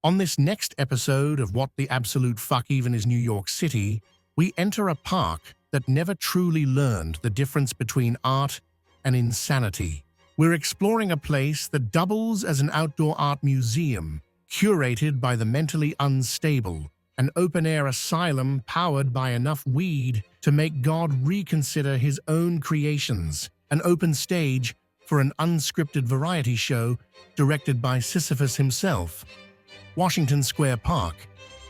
On this next episode of What the Absolute Fuck Even is New York City, we enter a park that never truly learned the difference between art and insanity. We're exploring a place that doubles as an outdoor art museum, curated by the mentally unstable, an open-air asylum powered by enough weed to make God reconsider his own creations, an open stage for an unscripted variety show directed by Sisyphus himself. Washington Square Park,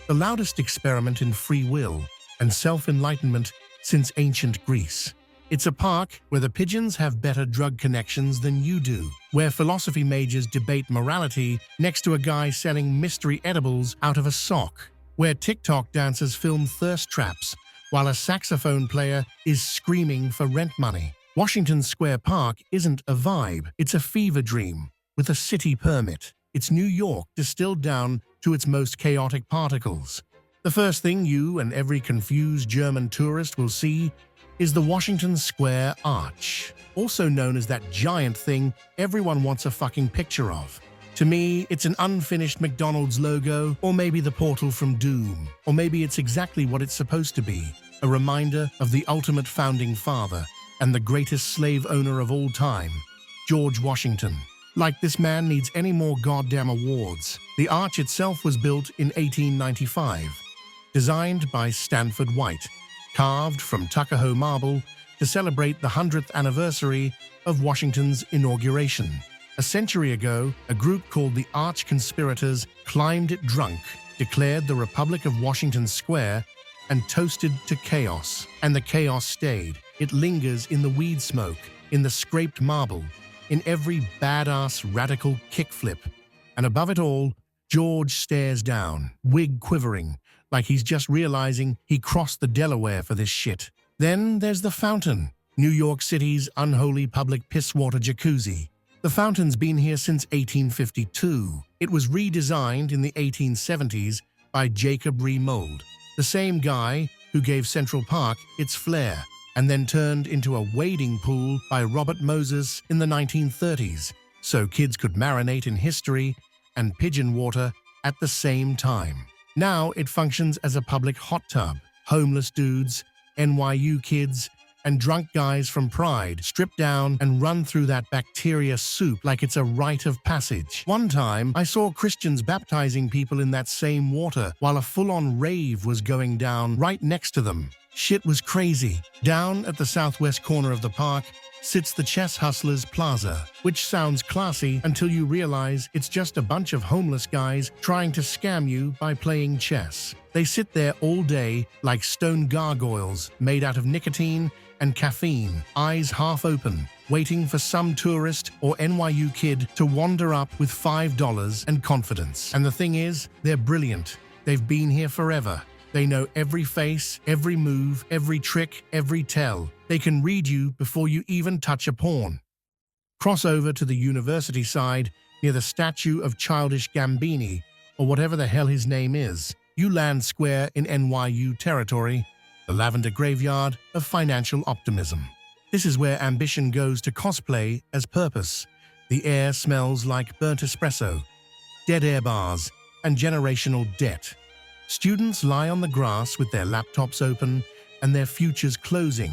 the loudest experiment in free will and self-enlightenment since ancient Greece. It's a park where the pigeons have better drug connections than you do, where philosophy majors debate morality next to a guy selling mystery edibles out of a sock, where TikTok dancers film thirst traps while a saxophone player is screaming for rent money. Washington Square Park isn't a vibe, it's a fever dream with a city permit. It's New York distilled down to its most chaotic particles. The first thing you and every confused German tourist will see is the Washington Square Arch, also known as that giant thing everyone wants a fucking picture of. To me, it's an unfinished McDonald's logo, or maybe the portal from Doom, or maybe it's exactly what it's supposed to be, a reminder of the ultimate founding father and the greatest slave owner of all time, George Washington. Like this man needs any more goddamn awards. The arch itself was built in 1895, designed by Stanford White, carved from Tuckahoe marble to celebrate the 100th anniversary of Washington's inauguration. A century ago, a group called the Arch Conspirators climbed it drunk, declared the Republic of Washington Square, and toasted to chaos. And the chaos stayed. It lingers in the weed smoke, in the scraped marble, in every badass radical kickflip. And above it all, George stares down, wig quivering, like he's just realizing he crossed the Delaware for this shit. Then there's the fountain, New York City's unholy public piss-water jacuzzi. The fountain's been here since 1852. It was redesigned in the 1870s by Jacob Remold, the same guy who gave Central Park its flair, and then turned into a wading pool by Robert Moses in the 1930s, so kids could marinate in history and pigeon water at the same time. Now it functions as a public hot tub. Homeless dudes, NYU kids, and drunk guys from Pride strip down and run through that bacteria soup like it's a rite of passage. One time, I saw Christians baptizing people in that same water while a full-on rave was going down right next to them. Shit was crazy. Down at the southwest corner of the park sits the Chess Hustlers Plaza, which sounds classy until you realize it's just a bunch of homeless guys trying to scam you by playing chess. They sit there all day like stone gargoyles made out of nicotine and caffeine, eyes half open, waiting for some tourist or NYU kid to wander up with $5 and confidence. And the thing is, they're brilliant. They've been here forever. They know every face, every move, every trick, every tell. They can read you before you even touch a pawn. Cross over to the university side near the statue of Childish Gambini, or whatever the hell his name is. You land square in NYU territory, the lavender graveyard of financial optimism. This is where ambition goes to cosplay as purpose. The air smells like burnt espresso, dead air bars, and generational debt. Students lie on the grass with their laptops open and their futures closing,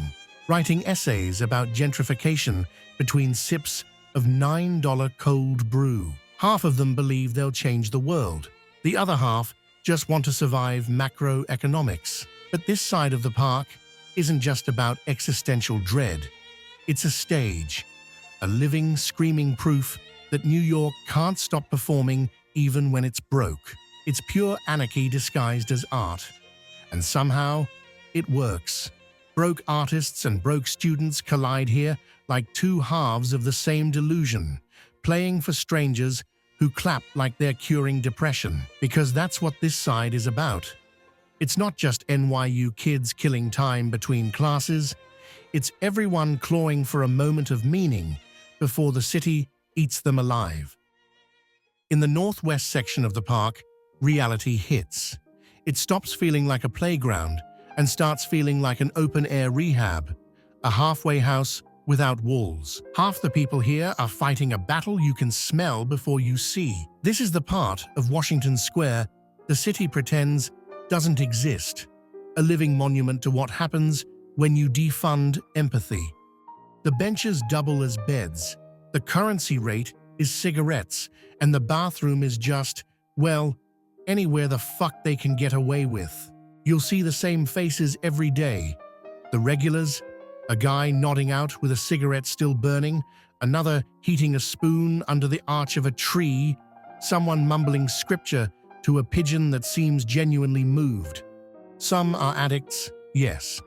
writing essays about gentrification between sips of $9 cold brew. Half of them believe they'll change the world. The other half just want to survive macroeconomics. But this side of the park isn't just about existential dread. It's a stage, a living, screaming proof that New York can't stop performing even when it's broke. It's pure anarchy disguised as art. And somehow, it works. Broke artists and broke students collide here like two halves of the same delusion, playing for strangers who clap like they're curing depression, because that's what this side is about. It's not just NYU kids killing time between classes, it's everyone clawing for a moment of meaning before the city eats them alive. In the northwest section of the park, reality hits. It stops feeling like a playground and starts feeling like an open-air rehab, a halfway house without walls. Half the people here are fighting a battle you can smell before you see. This is the part of Washington Square the city pretends doesn't exist, a living monument to what happens when you defund empathy. The benches double as beds, the currency rate is cigarettes, and the bathroom is just, well, anywhere the fuck they can get away with. You'll see the same faces every day. The regulars, a guy nodding out with a cigarette still burning, another heating a spoon under the arch of a tree, someone mumbling scripture to a pigeon that seems genuinely moved. Some are addicts, yes,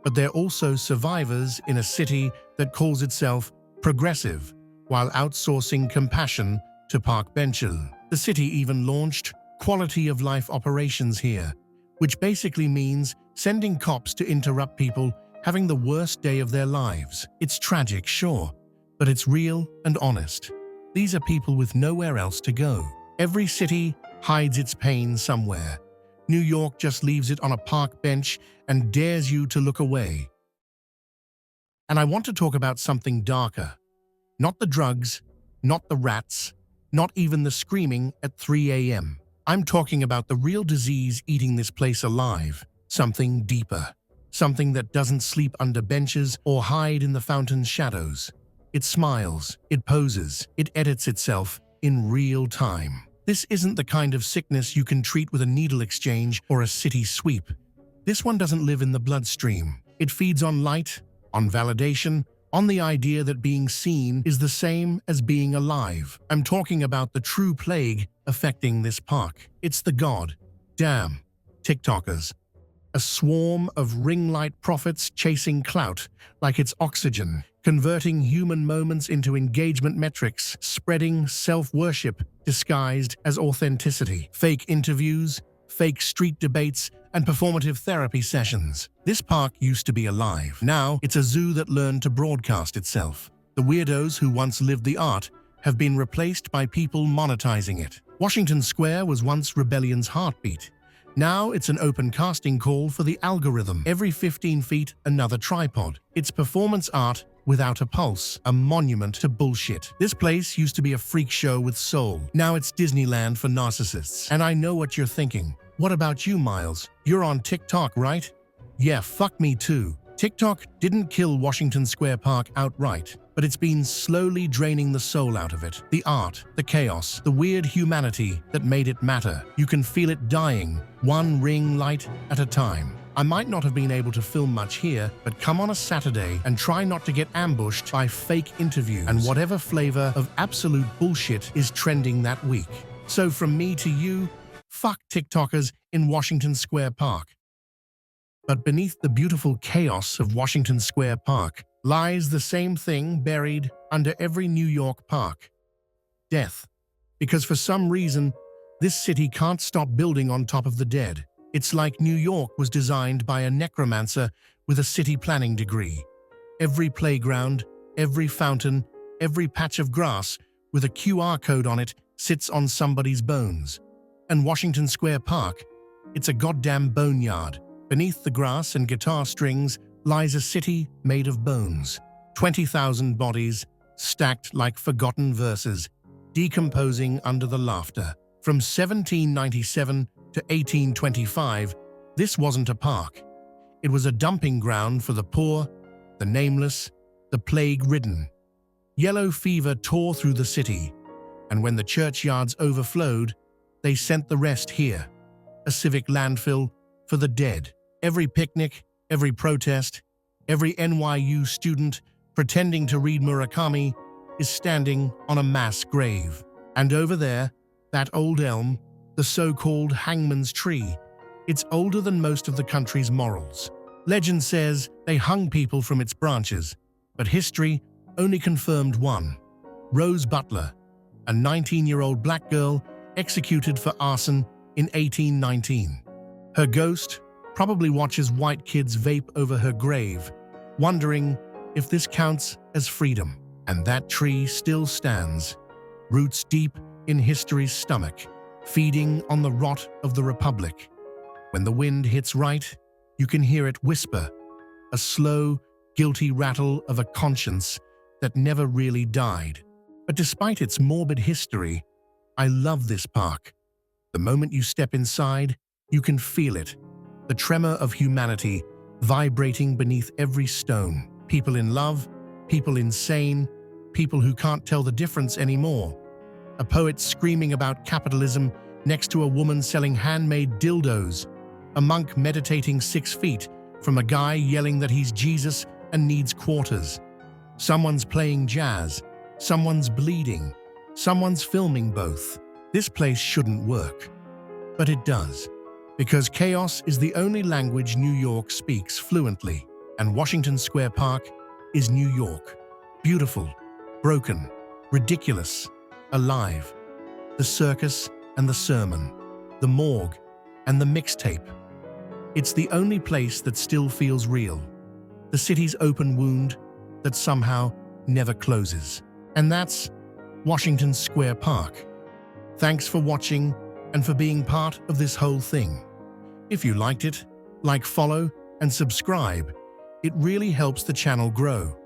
but they're also survivors in a city that calls itself progressive while outsourcing compassion to park benches. The city even launched quality of life operations here, which basically means sending cops to interrupt people having the worst day of their lives. It's tragic, sure, but it's real and honest. These are people with nowhere else to go. Every city hides its pain somewhere. New York just leaves it on a park bench and dares you to look away. And I want to talk about something darker. Not the drugs, not the rats, not even the screaming at 3 a.m. I'm talking about the real disease eating this place alive, something deeper. Something that doesn't sleep under benches or hide in the fountain's shadows. It smiles, it poses, it edits itself in real time. This isn't the kind of sickness you can treat with a needle exchange or a city sweep. This one doesn't live in the bloodstream. It feeds on light, on validation, on the idea that being seen is the same as being alive. I'm talking about the true plague affecting this park. It's the goddamn TikTokers. A swarm of ring light prophets chasing clout like it's oxygen, converting human moments into engagement metrics, spreading self-worship disguised as authenticity, fake interviews, fake street debates, and performative therapy sessions. This park used to be alive. Now it's a zoo that learned to broadcast itself. The weirdos who once lived the art have been replaced by people monetizing it. Washington Square was once rebellion's heartbeat. Now it's an open casting call for the algorithm. Every 15 feet, another tripod. It's performance art without a pulse, a monument to bullshit. This place used to be a freak show with soul. Now it's Disneyland for narcissists. And I know what you're thinking. What about you, Myles? You're on TikTok, right? Yeah, fuck me too. TikTok didn't kill Washington Square Park outright, but it's been slowly draining the soul out of it. The art, the chaos, the weird humanity that made it matter. You can feel it dying, one ring light at a time. I might not have been able to film much here, but come on a Saturday and try not to get ambushed by fake interviews and whatever flavor of absolute bullshit is trending that week. So from me to you, fuck TikTokers in Washington Square Park. But beneath the beautiful chaos of Washington Square Park lies the same thing buried under every New York park: death. Because for some reason, this city can't stop building on top of the dead. It's like New York was designed by a necromancer with a city planning degree. Every playground, every fountain, every patch of grass with a QR code on it sits on somebody's bones. And Washington Square Park, it's a goddamn boneyard. Beneath the grass and guitar strings lies a city made of bones. 20,000 bodies, stacked like forgotten verses, decomposing under the laughter. From 1797 to 1825, this wasn't a park. It was a dumping ground for the poor, the nameless, the plague-ridden. Yellow fever tore through the city, and when the churchyards overflowed, they sent the rest here, a civic landfill for the dead. Every picnic, every protest, every NYU student pretending to read Murakami is standing on a mass grave. And over there, that old elm, the so-called hangman's tree, it's older than most of the country's morals. Legend says they hung people from its branches, but history only confirmed one: Rose Butler, a 19-year-old black girl executed for arson in 1819. Her ghost probably watches white kids vape over her grave, wondering if this counts as freedom. And that tree still stands, roots deep in history's stomach, feeding on the rot of the Republic. When the wind hits right, you can hear it whisper, a slow, guilty rattle of a conscience that never really died. But despite its morbid history, I love this park. The moment you step inside, you can feel it. The tremor of humanity vibrating beneath every stone. People in love, people insane, people who can't tell the difference anymore. A poet screaming about capitalism next to a woman selling handmade dildos. A monk meditating 6 feet from a guy yelling that he's Jesus and needs quarters. Someone's playing jazz, someone's bleeding, someone's filming both. This place shouldn't work, but it does. Because chaos is the only language New York speaks fluently, and Washington Square Park is New York. Beautiful, broken, ridiculous, alive. The circus and the sermon, the morgue and the mixtape. It's the only place that still feels real. The city's open wound that somehow never closes. And that's Washington Square Park. Thanks for watching and for being part of this whole thing. If you liked it, like, follow, and subscribe. It really helps the channel grow.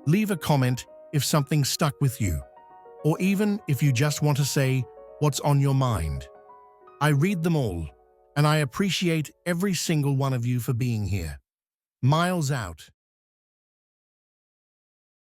Leave a comment if something stuck with you, or even if you just want to say what's on your mind. I read them all, and I appreciate every single one of you for being here. Myles out.